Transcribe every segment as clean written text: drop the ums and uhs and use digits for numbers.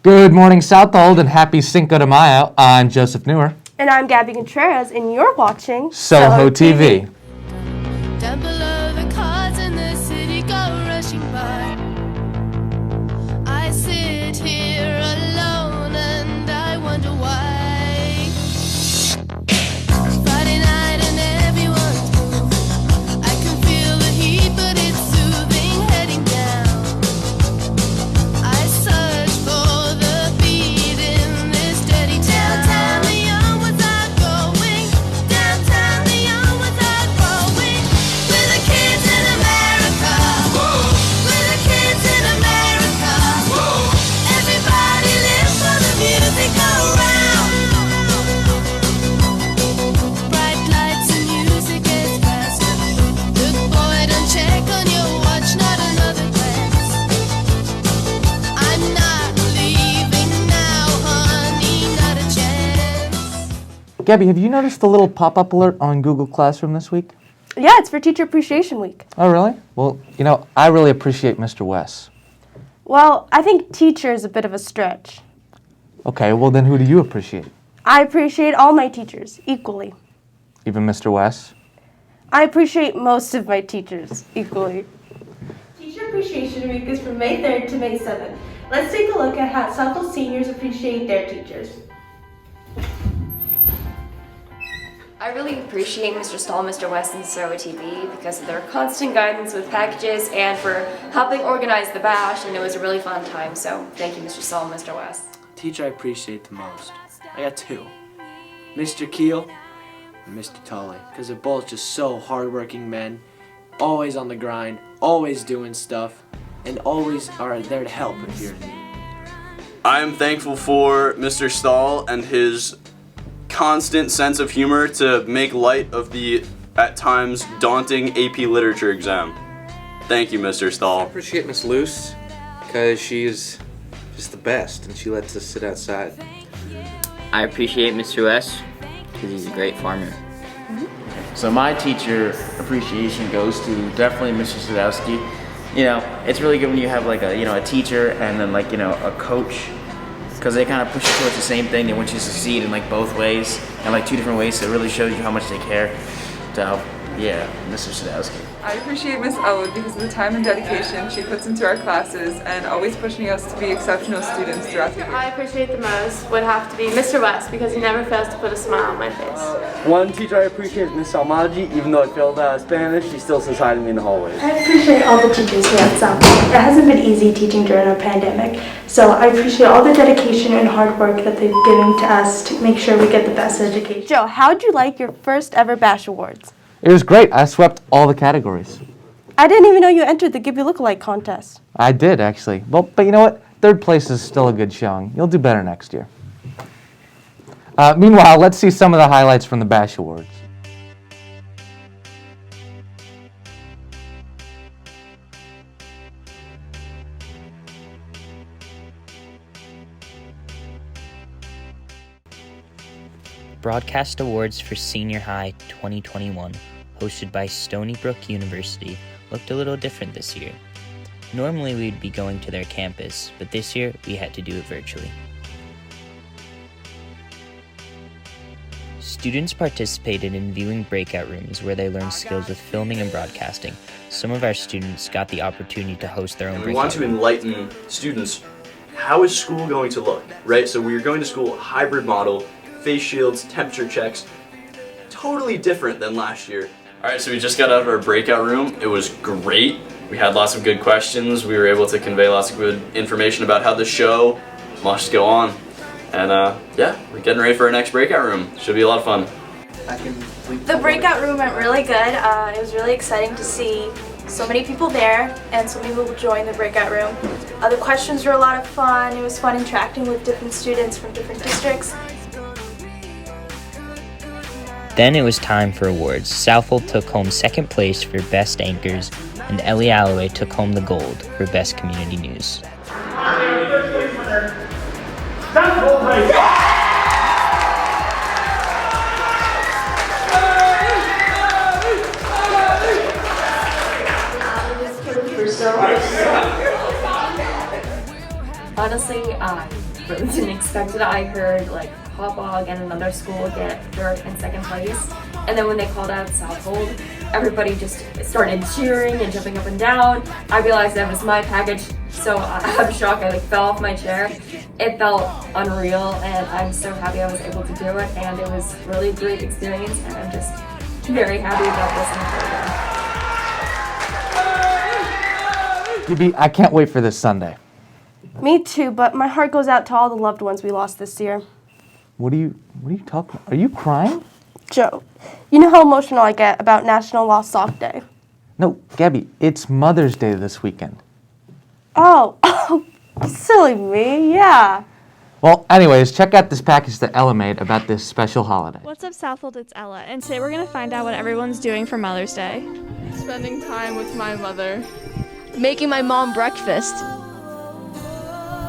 Good morning, Southold, and happy Cinco de Mayo. I'm Joseph Newer. And I'm Gabby Contreras, and you're watching Soho TV. Down below, the cars in the city go rushing by. I sit here alone and I wonder why. Friday night and everyone's moving. I can feel the heat, but it's soothing heading down. I search for the beat in this steady town. Downtown Leon without going. Downtown Leon without going. We're the kids in America. Whoa. We're the kids in America. Whoa. Everybody live for the music around. Bright lights and music is faster. Look boy, don't check on your watch, not another glance. I'm not leaving now, honey, not a chance. Gabby, have you noticed the little pop-up alert on Google Classroom this week? Yeah, it's for Teacher Appreciation Week. Oh, really? Well, I really appreciate Mr. Wes. Well, I think teacher is a bit of a stretch. Okay, well then who do you appreciate? I appreciate all my teachers equally. Even Mr. Wes? I appreciate most of my teachers equally. Teacher Appreciation Week is from May 3rd to May 7th. Let's take a look at how Southfield seniors appreciate their teachers. I really appreciate Mr. Stahl, Mr. West, and Soho TV because of their constant guidance with packages and for helping organize the bash, and it was a really fun time, so thank you, Mr. Stahl and Mr. West. Teacher I appreciate the most. I got two. Mr. Keel and Mr. Tully, because they're both just so hardworking men, always on the grind, always doing stuff, and always are there to help if you're in need. I am thankful for Mr. Stahl and his constant sense of humor to make light of the, at times, daunting AP Literature exam. Thank you, Mr. I Stahl. appreciate Miss Luce because she's just the best and she lets us sit outside. I appreciate Mr. West because he's a great farmer. So my teacher appreciation goes to definitely Mr. Sadowski. It's really good when you have like a teacher and then a coach, because they kind of push you towards the same thing. They want you to succeed in both ways and two different ways. So it really shows you how much they care to help. Yeah, Mr. Sadowski. I appreciate Miss Elwood because of the time and dedication she puts into our classes and always pushing us to be exceptional students throughout the year. I appreciate the most would have to be Mr. West because he never fails to put a smile on my face. One teacher I appreciate is Miss Almaji. Even though I failed Spanish, she still says hi to me in the hallways. I appreciate all the teachers here at Southfield. It hasn't been easy teaching during a pandemic, so I appreciate all the dedication and hard work that they've given to us to make sure we get the best education. Joe, how'd you like your first ever Bash Awards? It was great. I swept all the categories. I didn't even know you entered the Give You Lookalike contest. I did, actually. Well, but you know what? Third place is still a good showing. You'll do better next year. Meanwhile, let's see some of the highlights from the Bash Awards. Broadcast Awards for Senior High 2021, hosted by Stony Brook University, looked a little different this year. Normally we'd be going to their campus, but this year we had to do it virtually. Students participated in viewing breakout rooms where they learned skills with filming and broadcasting. Some of our students got the opportunity to host their own breakout We want to enlighten students. How is school going to look, right? So we're going to school hybrid model, face shields, temperature checks, totally different than last year. All right, so we just got out of our breakout room. It was great. We had lots of good questions. We were able to convey lots of good information about how the show must go on. And yeah, we're getting ready for our next breakout room. Should be a lot of fun. The breakout room went really good. It was really exciting to see so many people there and so many people join the breakout room. The questions were a lot of fun. It was fun interacting with different students from different districts. Then it was time for awards. Southold took home second place for Best Anchors, and Ellie Alloway took home the gold for Best Community News. Honestly, really didn't expect it. I heard like Hauppauge and another school get third and second place. And then when they called out Southold, everybody just started cheering and jumping up and down. I realized that was my package, so I'm shocked. I like fell off my chair. It felt unreal, and I'm so happy I was able to do it. And it was really a great experience, and I'm just very happy about this and I can't wait for this Sunday. Me too, but my heart goes out to all the loved ones we lost this year. What are you talking about? Are you crying? Joe, you know how emotional I get about National Lost Sock Day. No, Gabby, it's Mother's Day this weekend. Oh, silly me, yeah. Well, anyways, check out this package that Ella made about this special holiday. What's up, Southold? It's Ella, and today we're gonna find out what everyone's doing for Mother's Day. Spending time with my mother. Making my mom breakfast.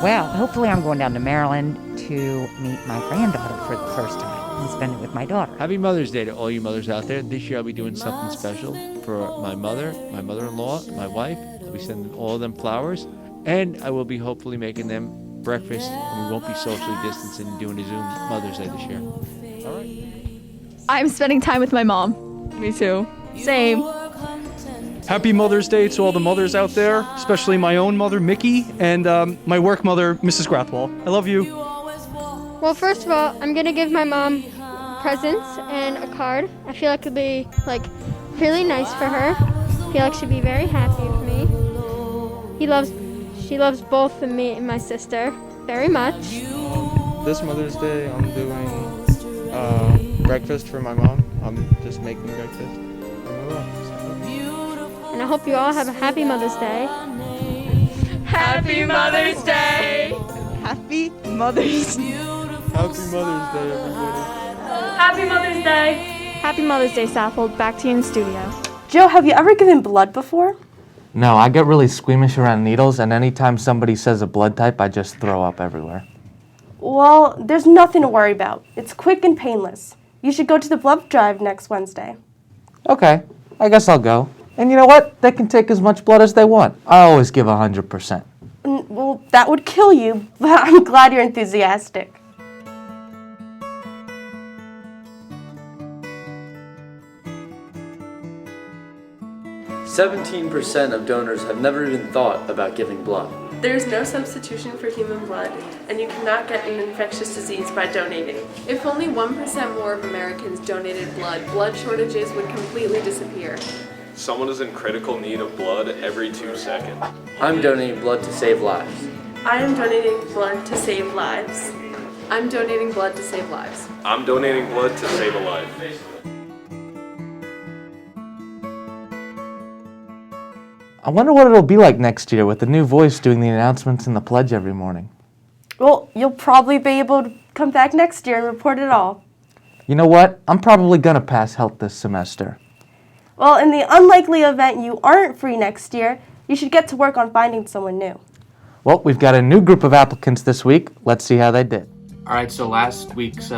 Well, hopefully I'm going down to Maryland to meet my granddaughter for the first time and spend it with my daughter. Happy Mother's Day to all you mothers out there. This year I'll be doing something special for my mother, my mother-in-law, my wife. I'll be sending all of them flowers, and I will be hopefully making them breakfast, and we won't be socially distancing and doing a Zoom Mother's Day this year. All right. I'm spending time with my mom. Me too. Same. Happy Mother's Day to all the mothers out there, especially my own mother, Mickey, and my work mother, Mrs. Grathwall. I love you. Well, first of all, I'm gonna give my mom presents and a card. I feel like it'd be really nice for her. I feel like she'd be very happy with me. She loves both of me and my sister very much. This Mother's Day, I'm doing breakfast for my mom. I'm just making breakfast. And I hope you all have a happy Mother's Day. Happy Mother's Day! Happy Mother's Day. Happy Mother's Day, everybody. Happy Mother's Day! Happy Mother's Day, Southold. Back to you in the studio. Joe, have you ever given blood before? No, I get really squeamish around needles, and anytime somebody says a blood type, I just throw up everywhere. Well, there's nothing to worry about. It's quick and painless. You should go to the blood drive next Wednesday. Okay, I guess I'll go. And you know what? They can take as much blood as they want. I always give 100%. Well, that would kill you, but I'm glad you're enthusiastic. Seventeen 17% of donors have never even thought about giving blood. There is no substitution for human blood, and you cannot get an infectious disease by donating. If only 1% more of Americans donated blood shortages would completely disappear. Someone is in critical need of blood every 2 seconds. I'm donating blood to save lives. I am donating blood to save lives. I'm donating blood to save lives. I'm donating blood to save a life. I wonder what it'll be like next year with the new voice doing the announcements and the pledge every morning. Well, you'll probably be able to come back next year and report it all. You know what? I'm probably gonna pass health this semester. Well, in the unlikely event you aren't free next year, you should get to work on finding someone new. Well, we've got a new group of applicants this week. Let's see how they did. All right, so last week's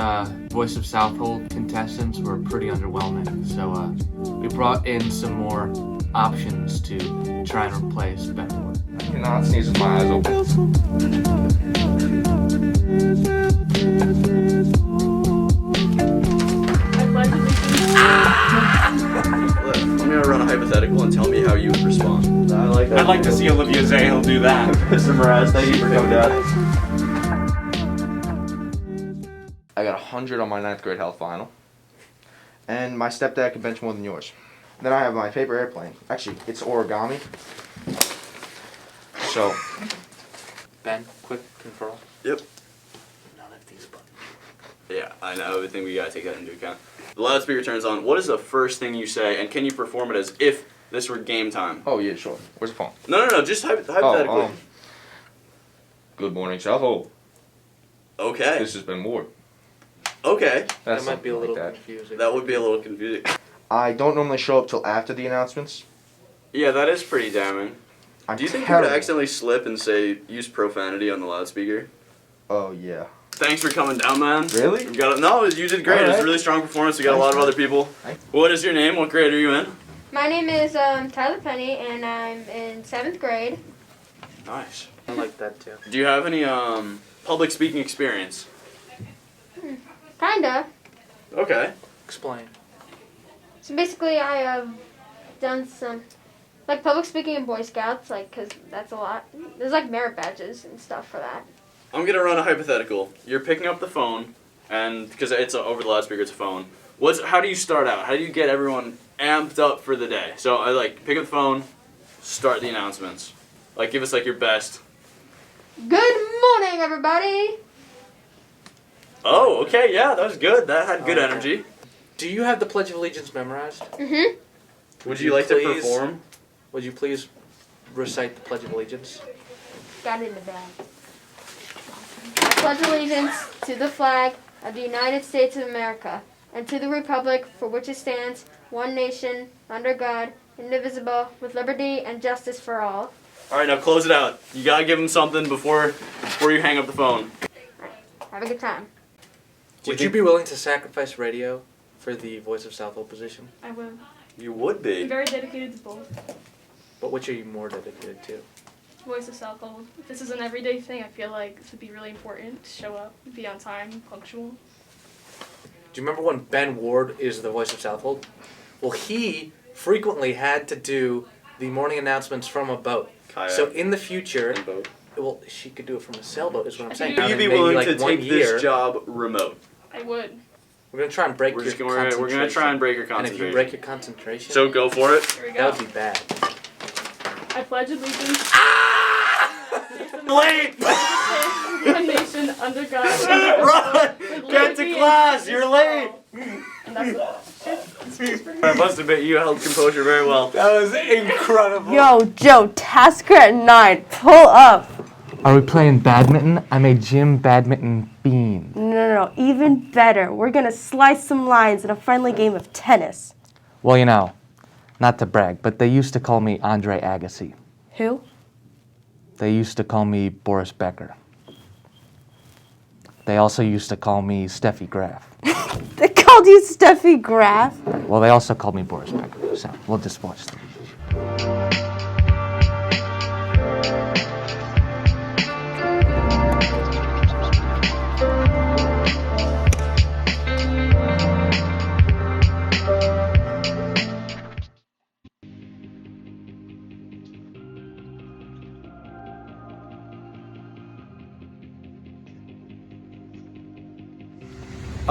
Voice of Southold contestants were pretty underwhelming. So we brought in some more options to try and replace Benwood. I cannot sneeze with my eyes open. I'm gonna run a hypothetical and tell me how you would respond. I like that. I'd like to see Olivia Zahel do that. Mr. Mraz, thank you for coming down. I got 100 on my 9th grade health final. And my stepdad can bench more than yours. Then I have my paper airplane. Actually, it's origami. So, Ben, quick control. Yep. Yeah, I know everything. We gotta take that into account. The loudspeaker turns on. What is the first thing you say, and can you perform it as if this were game time? Oh yeah, sure. Where's the phone? No, just hypothetically. Good morning, Southold. Okay. This has been Ward. Okay. That's That might be a something little like confusing. That would be a little confusing. I don't normally show up till after the announcements. Yeah, that is pretty damning. Do you think you would terrible. accidentally slip and use profanity on the loudspeaker? Oh yeah. Thanks for coming down, man. Really? No, you did great. All It was right. a really strong performance. We got a lot of other people. What is your name? What grade are you in? My name is Tyler Penny, and I'm in 7th grade. Nice. I like that too. Do you have any public speaking experience? Kinda. Okay. Explain. So basically, I have done some, like, public speaking in Boy Scouts, like, because that's a lot. There's, like, merit badges and stuff for that. I'm gonna run a hypothetical. You're picking up the phone, and because it's over the loudspeaker, it's a phone. How do you start out? How do you get everyone amped up for the day? So I like pick up the phone, start the announcements. Like give us like your best. Good morning, everybody. Oh, okay, yeah, that was good. That had good energy. Do you have the Pledge of Allegiance memorized? Mm-hmm. Would you like to perform? Would you please recite the Pledge of Allegiance? Got it in the bag. I pledge allegiance to the flag of the United States of America and to the republic for which it stands, one nation, under God, indivisible, with liberty and justice for all. All right, now close it out. You gotta give them something before you hang up the phone. Have a good time. Would you be willing to sacrifice radio for the Voice of Southold position? I would. You would be. I'm very dedicated to both. But which are you more dedicated to? Voice of Southold. If this is an everyday thing, I feel like this would be really important to show up, be on time, punctual. Do you remember when Ben Ward is the Voice of Southold? Well, he frequently had to do the morning announcements from a boat. Kayak. So in the future, well, she could do it from a sailboat, is what I'm saying. Would you be Maybe, willing like, to 1 take year, this job remote? I would. We're gonna try and break We're your just gonna- concentration. we're gonna try and break your And if concentration. you break your concentration, So go for it. Here we go. that would be bad. I pledge allegiance. Late! One nation under God. Run! Get to class! You're late! And that's it. I must admit, you held composure very well. That was incredible. Yo, Joe, tasker at 9. Pull up. Are we playing badminton? I'm a gym badminton bean. No. Even better. We're going to slice some lines in a friendly game of tennis. Well, you know, not to brag, but they used to call me Andre Agassi. Who? They used to call me Boris Becker. They also used to call me Steffi Graf. They called you Steffi Graf? Well, they also called me Boris Becker, so we'll just watch them.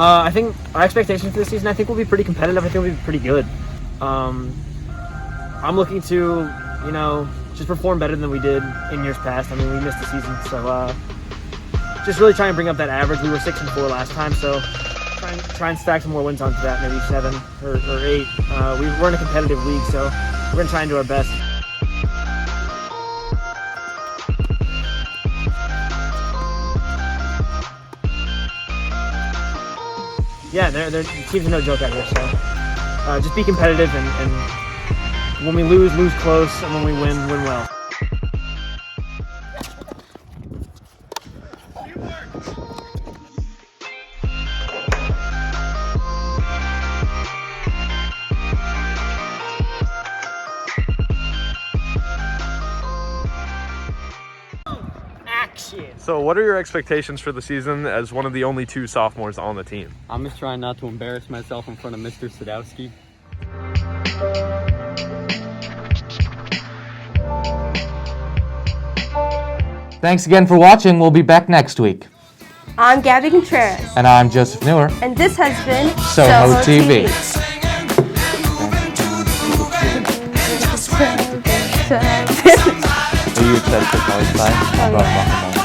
I think our expectations for this season, I think, will be pretty competitive. I think we'll be pretty good. I'm looking to, just perform better than we did in years past. I mean, we missed the season, so just really try and bring up that average. We were 6-4 last time, so try and stack some more wins onto that, maybe 7 or 8. We're in a competitive league, so we're gonna try and do our best. Yeah, the teams are no joke out here, so just be competitive, and when we lose close, and when we win well. So what are your expectations for the season as one of the only 2 sophomores on the team? I'm just trying not to embarrass myself in front of Mr. Sadowski. Thanks again for watching. We'll be back next week. I'm Gabby Contreras. And I'm Joseph Newer. And this has been Soho TV. Are you excited for college time?